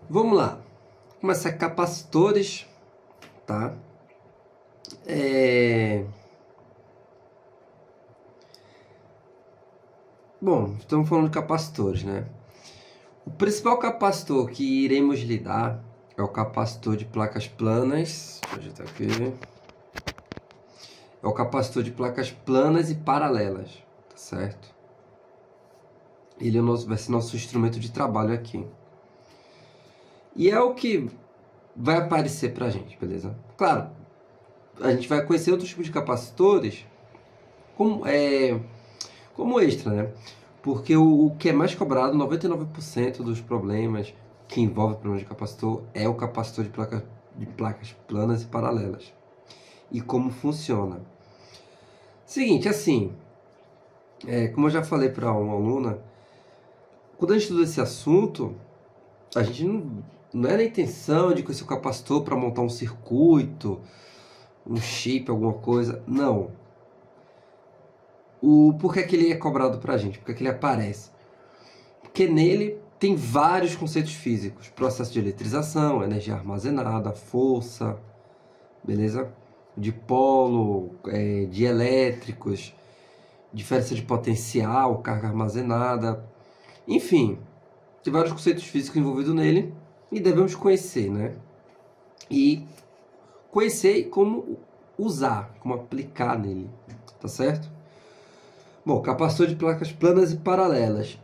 Vamos lá. Começar capacitores, tá? Bom, estamos falando de capacitores, né? O principal capacitor que iremos lidar é o capacitor de placas planas. Deixa eu ajeitar aqui. É o capacitor de placas planas e paralelas, tá certo? Ele vai ser nosso instrumento de trabalho aqui. E é o que vai aparecer pra gente, beleza? Claro, a gente vai conhecer outros tipos de capacitores como extra, né? Porque o que é mais cobrado, 99% dos problemas que envolvem problema de capacitor, é o capacitor de placas planas e paralelas. E como funciona. Seguinte, assim, como eu já falei para uma aluna, quando a gente estuda esse assunto, a gente não é na intenção de conhecer o capacitor para montar um circuito, um chip, alguma coisa. Não. Por que ele é cobrado para a gente? Por que ele aparece? Porque nele tem vários conceitos físicos. Processo de eletrização, energia armazenada, força, beleza? Dipolo, dielétricos, diferença de potencial, carga armazenada. Enfim, tem vários conceitos físicos envolvidos nele e devemos conhecer, né? E conhecer como usar, como aplicar nele, tá certo? Bom, capacitor de placas planas e paralelas.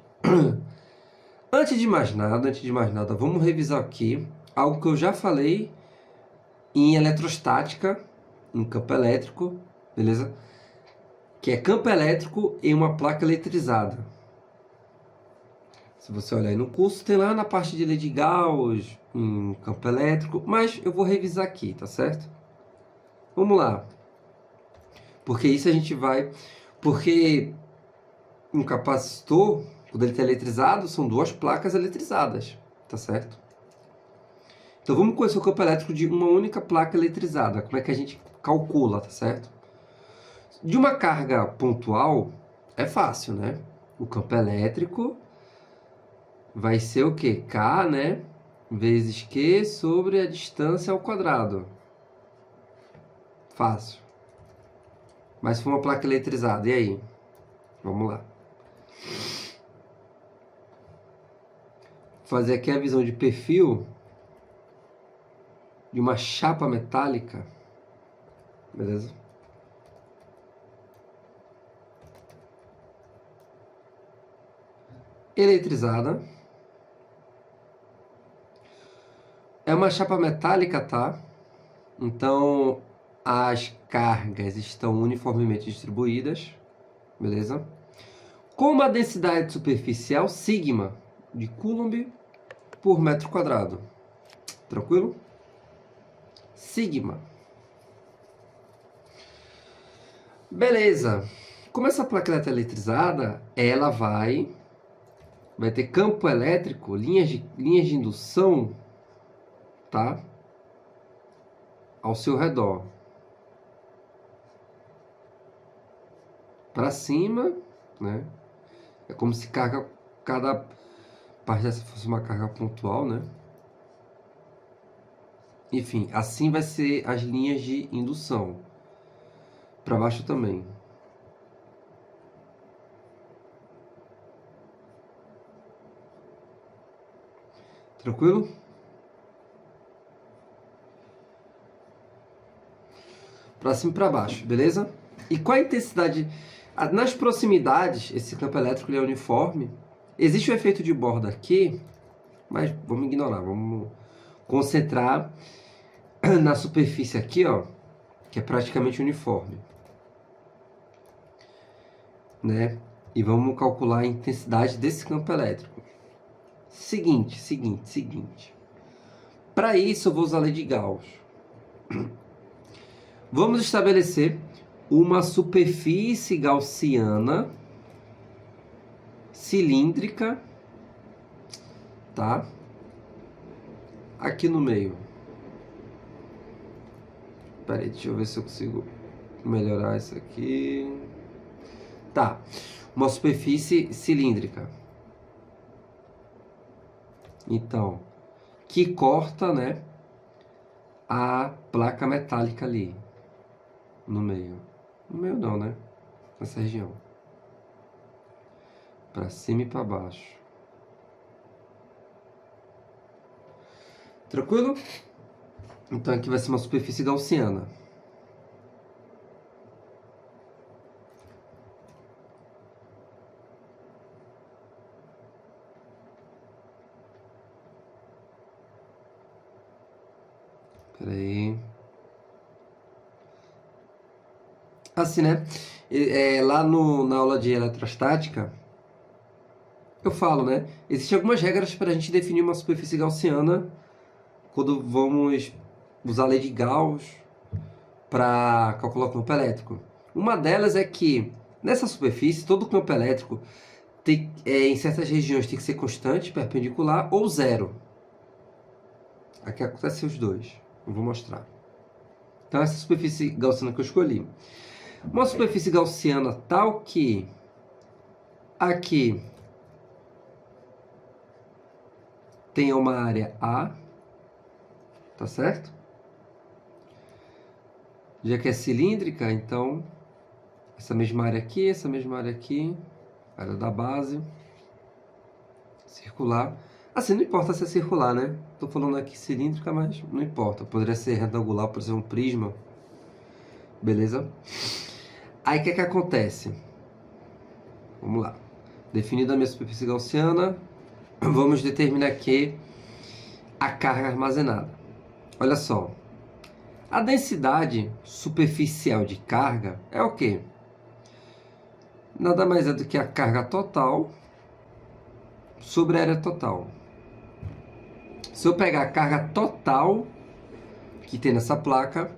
Antes de mais nada, vamos revisar aqui algo que eu já falei em eletrostática, em campo elétrico, beleza? Que é campo elétrico em uma placa eletrizada. Se você olhar aí no curso, tem lá na parte de lei de Gauss, em campo elétrico, mas eu vou revisar aqui, tá certo? Vamos lá. Porque isso a gente vai... Porque um capacitor, quando ele está eletrizado, são duas placas eletrizadas, tá certo? Então vamos conhecer o campo elétrico de uma única placa eletrizada. Como é que a gente calcula, tá certo? De uma carga pontual, é fácil, né? O campo elétrico vai ser o quê? K, né? Vezes Q sobre a distância ao quadrado. Fácil. Mas se for uma placa eletrizada, e aí? Vamos lá. Vou fazer aqui a visão de perfil de uma chapa metálica. Beleza? Eletrizada. É uma chapa metálica, tá? Então, as cargas estão uniformemente distribuídas, beleza? Com uma densidade superficial sigma de Coulomb por metro quadrado. Tranquilo? Sigma. Beleza. Como essa placa é eletrizada, ela vai ter campo elétrico, linhas de indução, tá? Ao seu redor. Para cima, né? É como se cada parte dessa fosse uma carga pontual, né? Enfim, assim vai ser as linhas de indução. Para baixo também. Tranquilo? Para cima e para baixo, beleza? E qual a intensidade? Nas proximidades, esse campo elétrico ele é uniforme. Existe o efeito de borda aqui, mas vamos ignorar, vamos concentrar na superfície aqui, ó, que é praticamente uniforme, né? E vamos calcular a intensidade desse campo elétrico. Seguinte. Para isso eu vou usar a lei de Gauss. Vamos estabelecer uma superfície gaussiana cilíndrica, tá? Aqui no meio. Peraí, deixa eu ver se eu consigo melhorar isso aqui. Tá, uma superfície cilíndrica. Então, que corta, né, a placa metálica ali no meio. No meio não, né? Nessa região. Para cima e para baixo. Tranquilo? Então aqui vai ser uma superfície gaussiana. Espera aí. Assim, né? Lá na aula de eletrostática, eu falo, né? Existem algumas regras para a gente definir uma superfície gaussiana quando vamos usar a lei de Gauss para calcular o campo elétrico. Uma delas é que nessa superfície, todo campo elétrico em certas regiões tem que ser constante, perpendicular ou zero. Aqui acontece os dois. Eu vou mostrar. Então essa superfície gaussiana que eu escolhi. Uma superfície gaussiana tal que aqui tenha uma área A, tá certo? Já que é cilíndrica, então essa mesma área aqui, área da base, circular. Assim, não importa se é circular, né? Tô falando aqui cilíndrica, mas não importa. Poderia ser retangular, por exemplo, um prisma. Beleza? Aí o que acontece? Vamos lá. Definida a minha superfície gaussiana, vamos determinar aqui a carga armazenada. Olha só. A densidade superficial de carga é o quê? Nada mais é do que a carga total sobre a área total. Se eu pegar a carga total que tem nessa placa,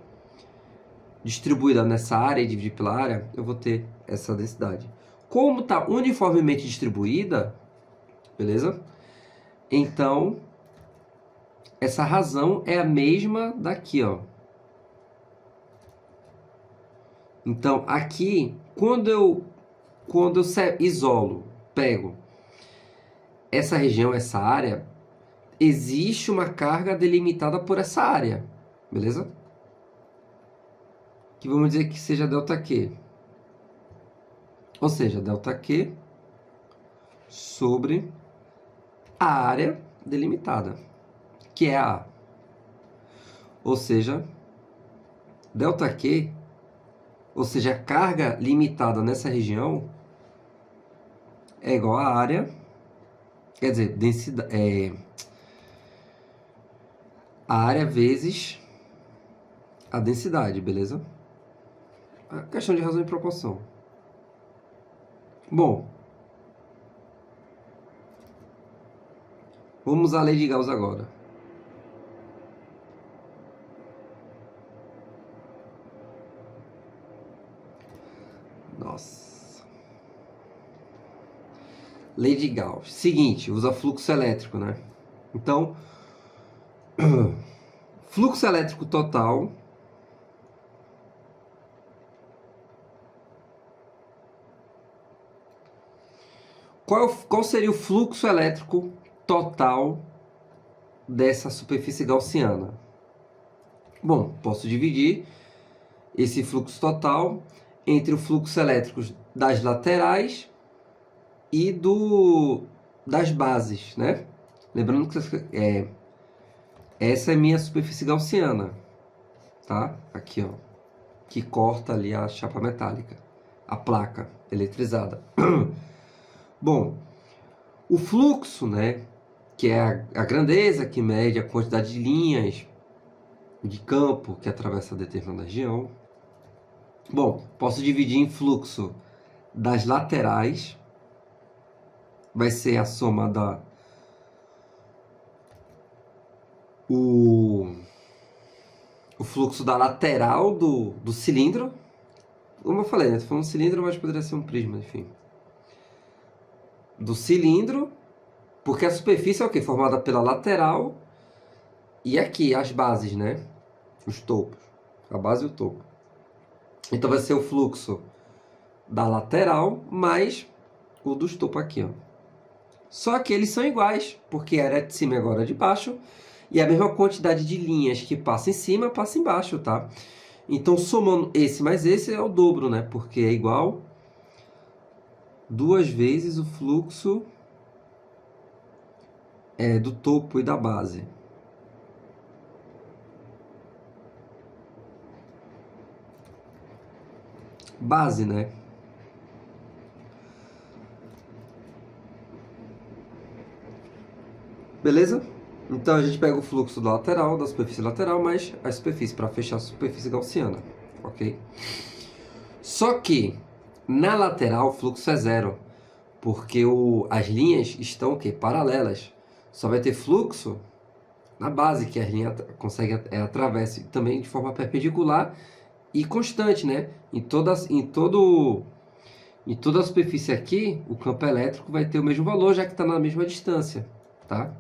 distribuída nessa área e dividir pela área, eu vou ter essa densidade. Como está uniformemente distribuída, beleza? Então, essa razão é a mesma daqui, ó. Então, aqui, quando eu isolo, pego essa região, essa área, existe uma carga delimitada por essa área, beleza? Que vamos dizer que seja ΔQ. Ou seja, ΔQ sobre a área delimitada, que é a A. Ou seja, ΔQ, ou seja, a carga limitada nessa região é igual à área, quer dizer, densidade, a área vezes a densidade, beleza? A questão de razão e proporção. Bom, vamos à lei de Gauss agora. Nossa. Lei de Gauss. Seguinte, usa fluxo elétrico, né? Então, fluxo elétrico total qual seria o fluxo elétrico total dessa superfície gaussiana? Bom, posso dividir esse fluxo total entre o fluxo elétrico das laterais e das bases, né? Lembrando que essa é minha superfície gaussiana, tá? Aqui, ó, que corta ali a chapa metálica, a placa eletrizada. Bom, o fluxo, né, que é a grandeza que mede a quantidade de linhas de campo que atravessa determinada região. Bom, posso dividir em fluxo das laterais, vai ser a soma o fluxo da lateral do cilindro. Como eu falei, né? Tô falando cilindro, mas poderia ser um prisma, enfim. Do cilindro, porque a superfície é o quê? Formada pela lateral e aqui as bases, né? Os topos. A base e o topo. Então vai ser o fluxo da lateral mais o dos topos aqui, ó. Só que eles são iguais, porque a área de cima é agora de baixo E a mesma quantidade de linhas que passa em cima, passa embaixo, tá? Então, somando esse mais esse é o dobro, né? Porque é igual 2 vezes o fluxo do topo e da base. Base, né? Beleza? Então a gente pega o fluxo da lateral, da superfície lateral, mais a superfície, para fechar a superfície gaussiana, ok? Só que na lateral o fluxo é zero, porque as linhas estão o quê? Paralelas. Só vai ter fluxo na base, que a linha consegue atravessa também de forma perpendicular e constante, né? Em toda a superfície aqui, o campo elétrico vai ter o mesmo valor, já que está na mesma distância, tá?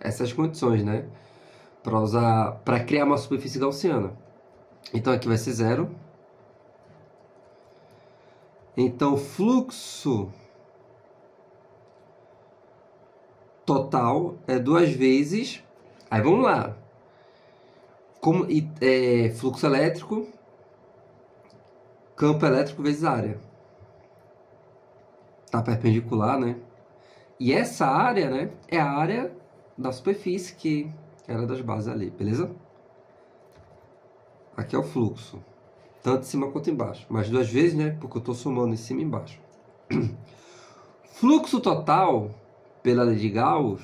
Essas condições, né? Para criar uma superfície gaussiana. Então aqui vai ser zero. Então fluxo total é 2 vezes. Aí vamos lá. Fluxo elétrico, campo elétrico vezes área. Tá perpendicular, né? E essa área, né, é a área da superfície que era das bases ali, beleza? Aqui é o fluxo, tanto em cima quanto embaixo. Mais 2 vezes, né, porque eu estou somando em cima e embaixo. Fluxo total, pela lei de Gauss,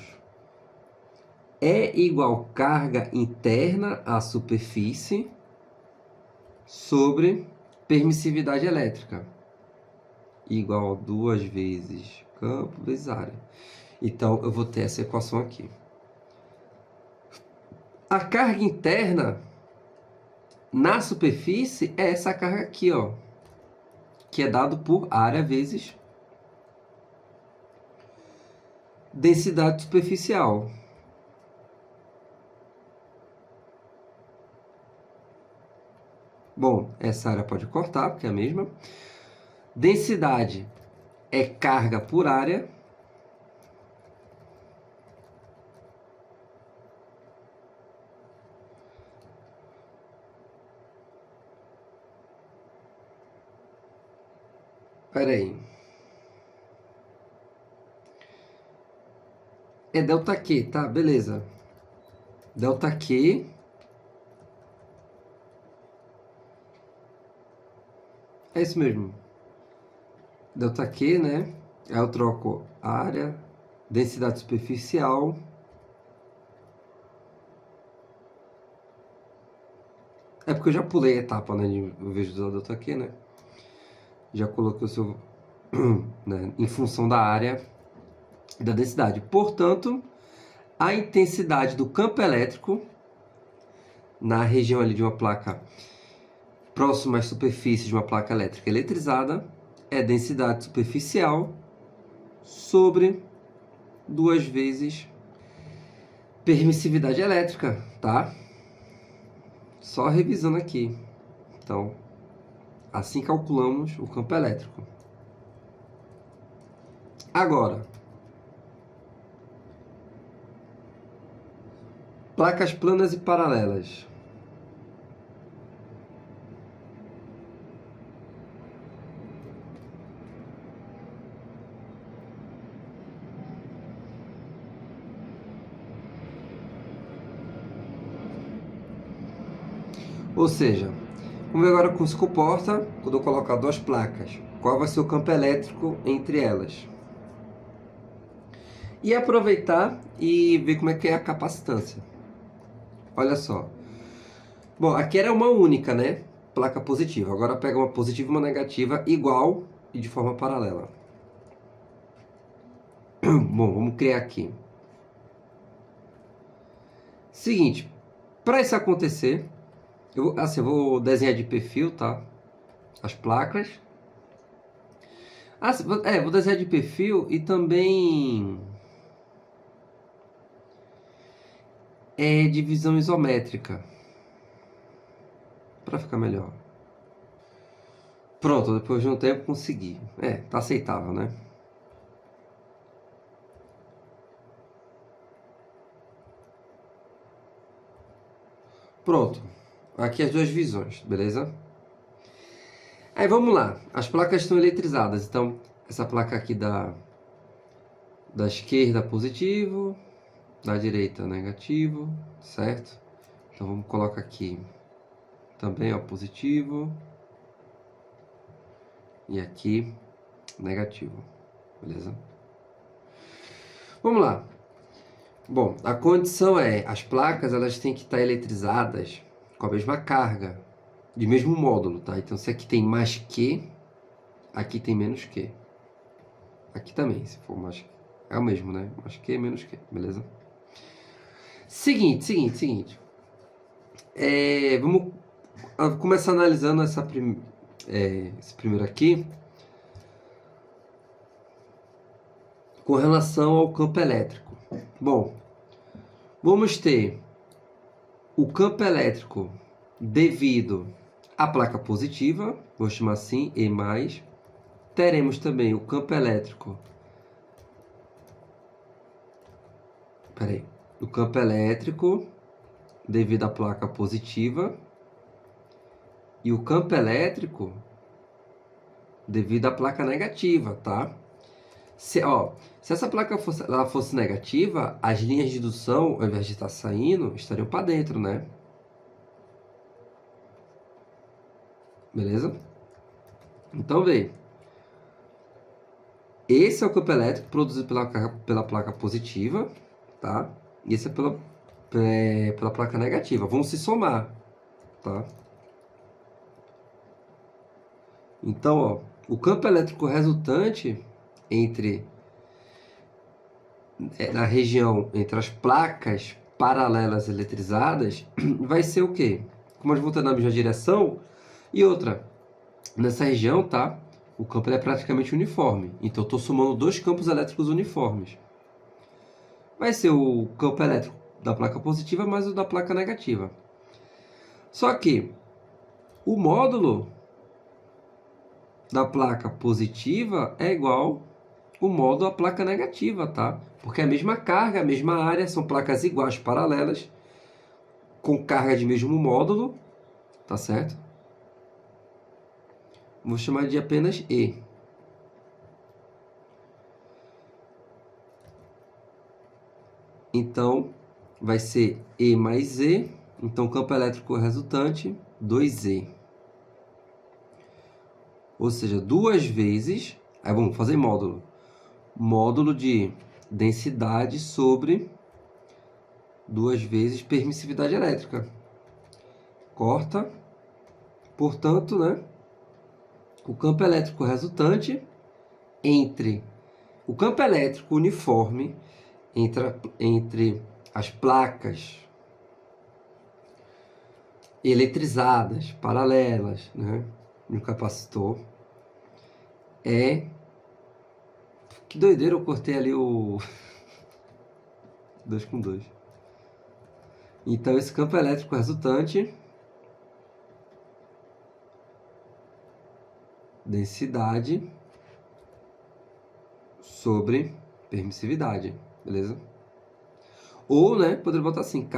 é igual carga interna à superfície sobre permissividade elétrica. Igual 2 vezes campo vezes área. Então, eu vou ter essa equação aqui. A carga interna na superfície é essa carga aqui, ó, que é dado por área vezes densidade superficial. Bom, essa área pode cortar, porque é a mesma. Densidade é carga por área. Espera aí. É delta Q, tá? Beleza. Delta Q é isso mesmo. Delta Q, né? Aí eu troco área, densidade superficial. É porque eu já pulei a etapa, né? Eu vejo do delta Q, né? Já coloquei o seu... né, em função da área e da densidade. Portanto, a intensidade do campo elétrico na região ali de uma placa próxima às superfícies de uma placa elétrica eletrizada é densidade superficial sobre 2 vezes permissividade elétrica, tá? Só revisando aqui. Então, assim calculamos o campo elétrico. Agora, placas planas e paralelas. Ou seja, vamos ver agora como se comporta quando eu colocar 2 placas. Qual vai ser o campo elétrico entre elas? E aproveitar e ver como é que é a capacitância. Olha só. Bom, aqui era uma única, né? Placa positiva. Agora pega uma positiva e uma negativa igual e de forma paralela. Bom, vamos criar aqui. Seguinte, para isso acontecer, eu vou desenhar de perfil, tá? As placas. Vou desenhar de perfil e também divisão isométrica, para ficar melhor. Pronto, depois de um tempo consegui. Tá aceitável, né? Pronto. Aqui as duas visões, beleza? Aí vamos lá. As placas estão eletrizadas. Então, essa placa aqui da esquerda positivo, da direita negativo, certo? Então vamos colocar aqui também, ó, positivo. E aqui negativo, beleza? Vamos lá. Bom, a condição é, as placas elas têm que estar eletrizadas com a mesma carga, de mesmo módulo, tá? Então se aqui tem mais Q, aqui tem menos Q. Aqui também, se for mais Q. É o mesmo, né? Mais Q, menos Q, beleza? Seguinte. Vamos começar analisando esse primeiro aqui com relação ao campo elétrico. Bom, vamos ter o campo elétrico devido à placa positiva, vou chamar assim, E+. Teremos também o campo elétrico. O campo elétrico devido à placa positiva e o campo elétrico devido à placa negativa, tá? Se essa placa fosse negativa, as linhas de indução, ao invés de estar saindo, estariam para dentro, né? Beleza? Então, vê. Esse é o campo elétrico produzido pela placa positiva, tá? E esse é pela placa negativa. Vão se somar, tá? Então, ó, o campo elétrico resultante na região entre as placas paralelas eletrizadas vai ser o quê? Como elas vão estar na mesma direção, e outra, nessa região, tá? O campo é praticamente uniforme. Então, eu estou somando dois campos elétricos uniformes. Vai ser o campo elétrico da placa positiva mais o da placa negativa. Só que o módulo da placa positiva é igual o módulo da placa negativa, tá? Porque é a mesma carga, a mesma área, são placas iguais paralelas, com carga de mesmo módulo, tá certo? Vou chamar de apenas E. Então, vai ser E mais E. Então, campo elétrico resultante, 2E. Ou seja, duas vezes... Aí vamos fazer módulo. Módulo de densidade sobre duas vezes permissividade elétrica. Corta. Portanto, né? O campo elétrico resultante entre o campo elétrico uniforme entre as placas eletrizadas, paralelas, né, no capacitor, que doideira, eu cortei ali o 2 com 2. Então, esse campo elétrico resultante, densidade sobre permissividade, beleza? Ou, né, poderia botar assim,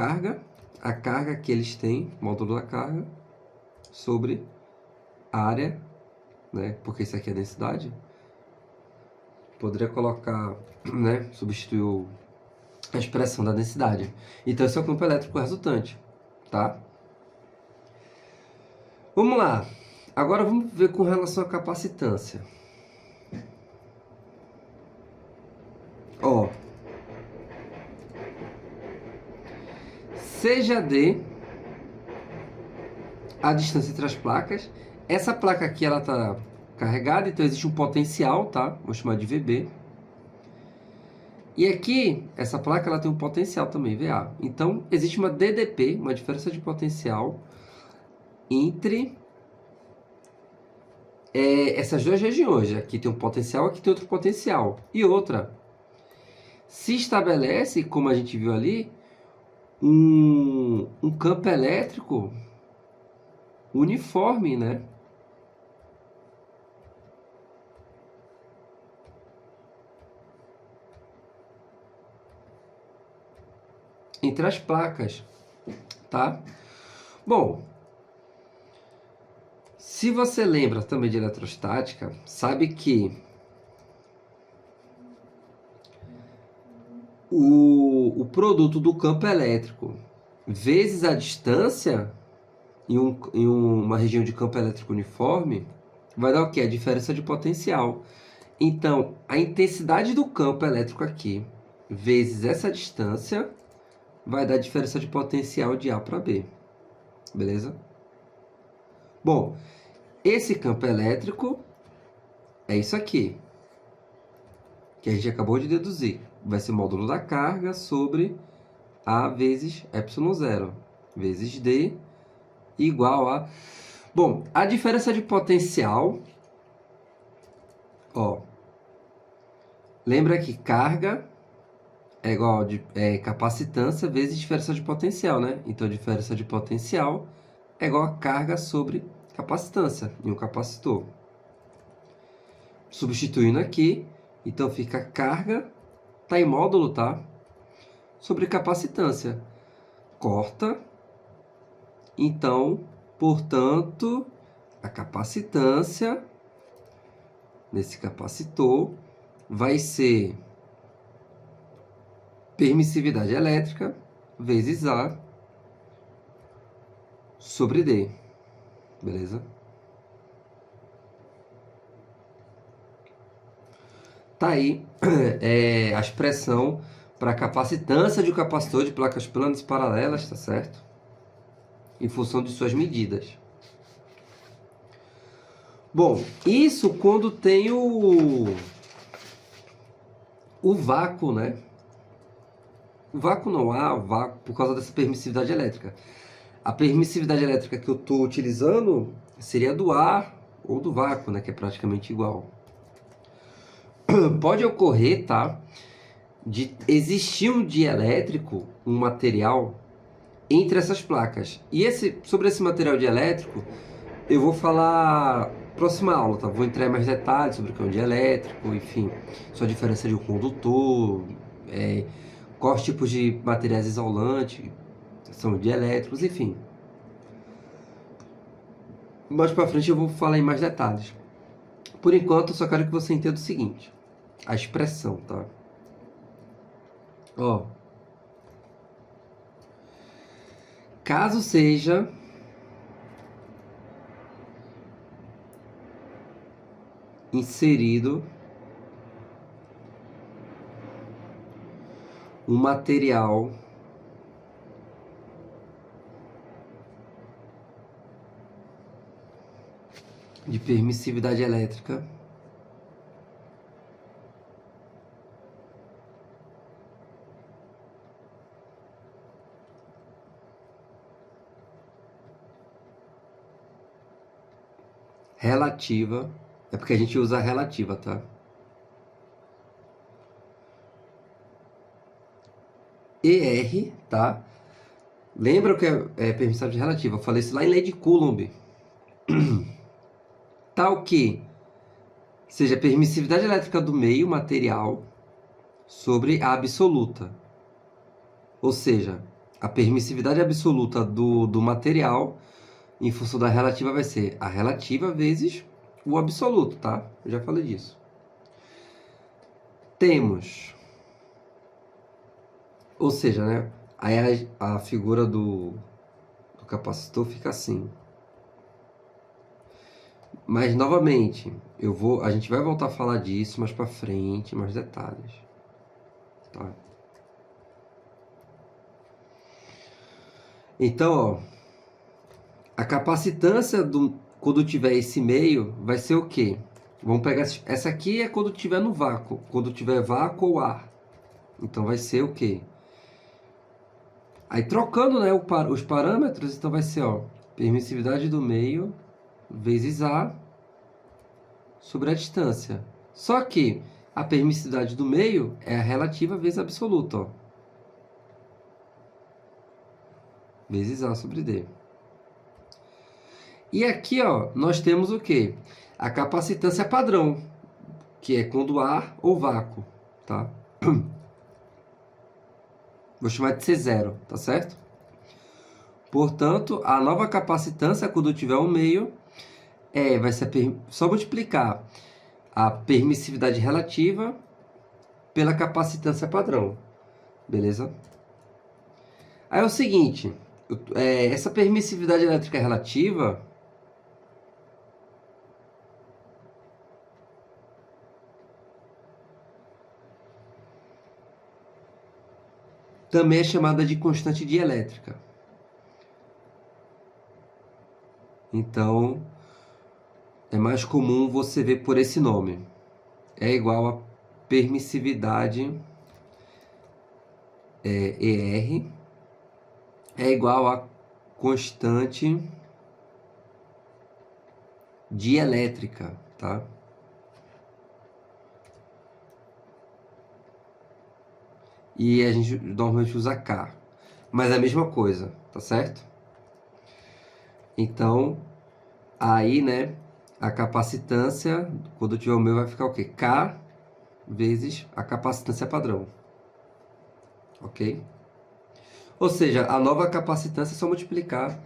a carga que eles têm, módulo da carga, sobre área, né, porque isso aqui é densidade. Poderia colocar, né, substituir a expressão da densidade. Então, esse é o campo elétrico resultante, tá? Vamos lá. Agora vamos ver com relação à capacitância. Ó, seja D a distância entre as placas. Essa placa aqui, ela tá carregada, então existe um potencial, tá? Vou chamar de VB. E aqui, essa placa, ela tem um potencial também, VA. Então, existe uma DDP, uma diferença de potencial, entre essas duas regiões. Aqui tem um potencial, aqui tem outro potencial. E outra, se estabelece, como a gente viu ali, um campo elétrico uniforme, né? Entre as placas, tá? Bom, se você lembra também de eletrostática, sabe que o produto do campo elétrico vezes a distância em uma região de campo elétrico uniforme vai dar o quê? A diferença de potencial. Então, a intensidade do campo elétrico aqui vezes essa distância vai dar a diferença de potencial de A para B. Beleza? Bom, esse campo elétrico é isso aqui, que a gente acabou de deduzir. Vai ser o módulo da carga sobre A vezes ε0, vezes D, igual a... Bom, a diferença de potencial, ó, lembra que carga é igual a capacitância vezes diferença de potencial, né? Então, diferença de potencial é igual a carga sobre capacitância em um capacitor. Substituindo aqui, então fica carga, tá em módulo, tá? Sobre capacitância. Corta. Então, portanto, a capacitância nesse capacitor vai ser permissividade elétrica vezes A sobre D. Beleza? Tá aí a expressão para a capacitância de um capacitor de placas planas paralelas, tá certo? Em função de suas medidas. Bom, isso quando tem o vácuo, né? O vácuo não há, vácuo por causa dessa permissividade elétrica. A permissividade elétrica que eu estou utilizando seria do ar ou do vácuo, né? Que é praticamente igual. Pode ocorrer, tá? De existir um dielétrico, um material entre essas placas. E sobre esse material dielétrico, eu vou falar próxima aula, tá? Vou entrar em mais detalhes sobre o que é um dielétrico, enfim, sua diferença de um condutor, quais tipos de materiais isolantes são dielétricos, enfim. Mais pra frente eu vou falar em mais detalhes. Por enquanto, eu só quero que você entenda o seguinte: a expressão, tá? Ó, caso seja inserido um material de permissividade elétrica relativa, é porque a gente usa a relativa, tá? ER, tá? Lembra o que é permissividade relativa? Eu falei isso lá em lei de Coulomb. Tal que seja a permissividade elétrica do meio material sobre a absoluta. Ou seja, a permissividade absoluta do material em função da relativa vai ser a relativa vezes o absoluto, tá? Eu já falei disso. Temos, ou seja, né? Aí a figura do capacitor fica assim. Mas novamente, a gente vai voltar a falar disso mais para frente, mais detalhes, tá? Então, ó, a capacitância quando tiver esse meio vai ser o quê? Vamos pegar essa aqui é quando tiver no vácuo, quando tiver vácuo ou ar. Então vai ser o quê? Aí trocando, né, os parâmetros, então vai ser, ó, permissividade do meio vezes A sobre a distância. Só que a permissividade do meio é a relativa vezes a absoluta, ó. Vezes A sobre D. E aqui, ó, nós temos o quê? A capacitância padrão, que é quando ar ou vácuo, tá? Vou chamar de C0, tá certo? Portanto, a nova capacitância, quando tiver um meio, vai ser só multiplicar a permissividade relativa pela capacitância padrão. Beleza? Aí é o seguinte, essa permissividade elétrica relativa também é chamada de constante dielétrica. Então, é mais comum você ver por esse nome. É igual a permissividade ER é igual a constante dielétrica, tá? E a gente normalmente usa K, mas é a mesma coisa, tá certo? Então, aí, né, a capacitância, quando tiver o meu, vai ficar o quê? K vezes a capacitância padrão, ok? Ou seja, a nova capacitância é só multiplicar,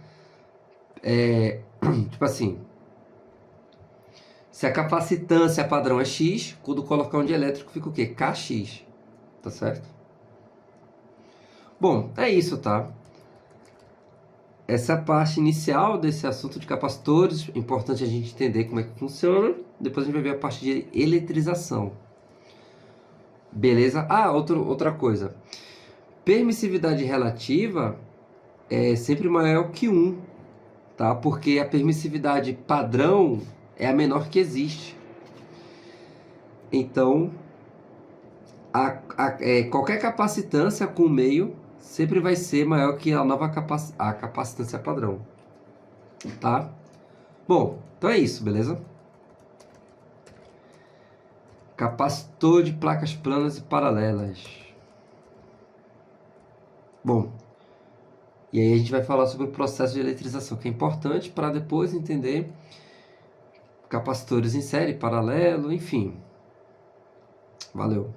tipo assim, se a capacitância padrão é X, quando colocar um dielétrico fica o quê? KX, tá certo? Bom, é isso, tá? Essa é a parte inicial desse assunto de capacitores. Importante a gente entender como é que funciona. Depois a gente vai ver a parte de eletrização. Beleza? Ah, outra coisa. Permissividade relativa é sempre maior que 1, tá? Porque a permissividade padrão é a menor que existe. Então, qualquer capacitância com meio sempre vai ser maior que a capacitância padrão, tá? Bom, então é isso, beleza? Capacitor de placas planas e paralelas. Bom, e aí a gente vai falar sobre o processo de eletrização, que é importante para depois entender capacitores em série, paralelo, enfim. Valeu!